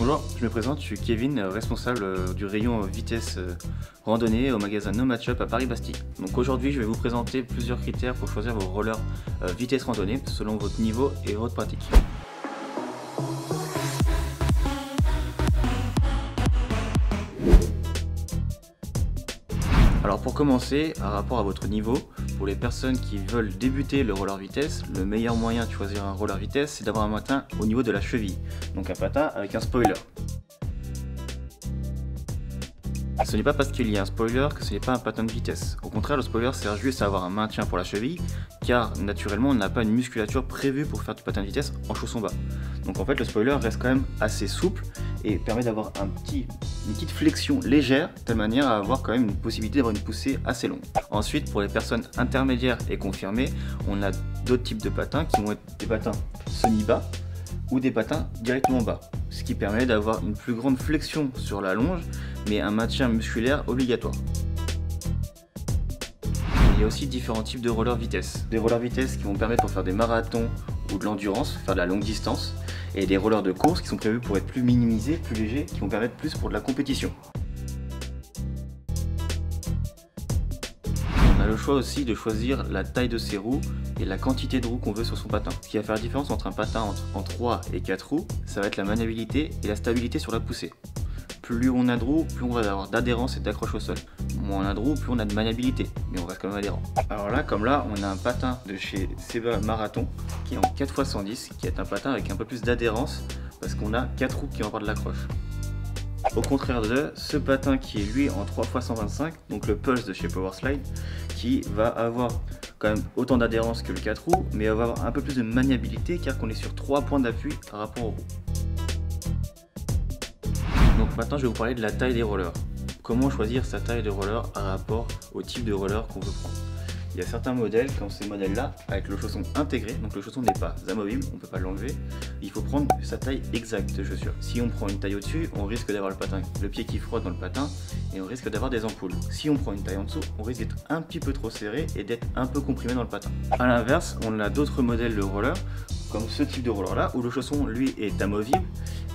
Bonjour, je me présente, je suis Kevin, responsable du rayon vitesse randonnée au magasin No Matchup à Paris-Bastille. Donc aujourd'hui, je vais vous présenter plusieurs critères pour choisir vos rollers vitesse randonnée selon votre niveau et votre pratique. Alors pour commencer, par rapport à votre niveau, pour les personnes qui veulent débuter le roller vitesse, le meilleur moyen de choisir un roller vitesse, c'est d'avoir un patin au niveau de la cheville. Donc un patin avec un spoiler. Ce n'est pas parce qu'il y a un spoiler que ce n'est pas un patin de vitesse. Au contraire, le spoiler sert juste à avoir un maintien pour la cheville, car naturellement on n'a pas une musculature prévue pour faire du patin de vitesse en chausson bas. Donc en fait le spoiler reste quand même assez souple et permet d'avoir une petite flexion légère, de telle manière à avoir quand même une possibilité d'avoir une poussée assez longue. Ensuite, pour les personnes intermédiaires et confirmées, on a d'autres types de patins qui vont être des patins semi-bas ou des patins directement bas, ce qui permet d'avoir une plus grande flexion sur la longe, mais un maintien musculaire obligatoire. Il y a aussi différents types de rollers vitesse. Des rollers vitesse qui vont permettre pour faire des marathons ou de l'endurance, faire de la longue distance, et des rollers de course qui sont prévus pour être plus minimisés, plus légers, qui vont permettre plus pour de la compétition. On a le choix aussi de choisir la taille de ses roues et la quantité de roues qu'on veut sur son patin. Ce qui va faire la différence entre un patin en 3 et 4 roues, ça va être la maniabilité et la stabilité sur la poussée. Plus on a de roues, plus on va avoir d'adhérence et d'accroche au sol. Moins on a de roues, plus on a de maniabilité, mais on reste quand même adhérent. Alors là, comme là, on a un patin de chez Seba Marathon qui est en 4x110, qui est un patin avec un peu plus d'adhérence parce qu'on a 4 roues qui vont avoir de l'accroche. Au contraire de ce patin qui est lui en 3x125, donc le Pulse de chez Powerslide, qui va avoir quand même autant d'adhérence que le 4 roues, mais avoir un peu plus de maniabilité car qu'on est sur 3 points d'appui par rapport aux roues. Donc maintenant je vais vous parler de la taille des rollers. Comment choisir sa taille de roller par rapport au type de roller qu'on veut prendre. Il y a certains modèles, comme ces modèles-là, avec le chausson intégré, donc le chausson n'est pas amovible, on ne peut pas l'enlever. Il faut prendre sa taille exacte de chaussure. Si on prend une taille au-dessus, on risque d'avoir le pied qui frotte dans le patin et on risque d'avoir des ampoules. Si on prend une taille en dessous, on risque d'être un petit peu trop serré et d'être un peu comprimé dans le patin. A l'inverse, on a d'autres modèles de roller, comme ce type de roller là, où le chausson lui est amovible.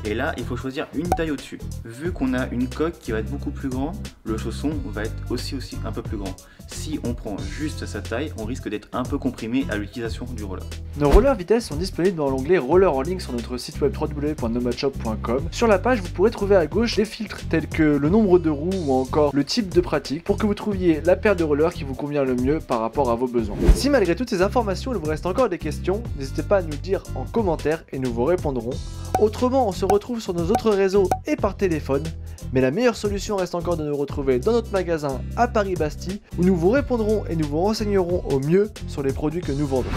Et là, il faut choisir une taille au-dessus. Vu qu'on a une coque qui va être beaucoup plus grande, le chausson va être aussi un peu plus grand. Si on prend juste sa taille, on risque d'être un peu comprimé à l'utilisation du roller. Nos rollers vitesse sont disponibles dans l'onglet Roller en ligne sur notre site web www.nomatshop.com. Sur la page, vous pourrez trouver à gauche des filtres tels que le nombre de roues ou encore le type de pratique pour que vous trouviez la paire de rollers qui vous convient le mieux par rapport à vos besoins. Si malgré toutes ces informations, il vous reste encore des questions, n'hésitez pas à nous le dire en commentaire et nous vous répondrons. Autrement, on se retrouve sur nos autres réseaux et par téléphone, mais la meilleure solution reste encore de nous retrouver dans notre magasin à Paris-Bastille où nous vous répondrons et nous vous renseignerons au mieux sur les produits que nous vendons.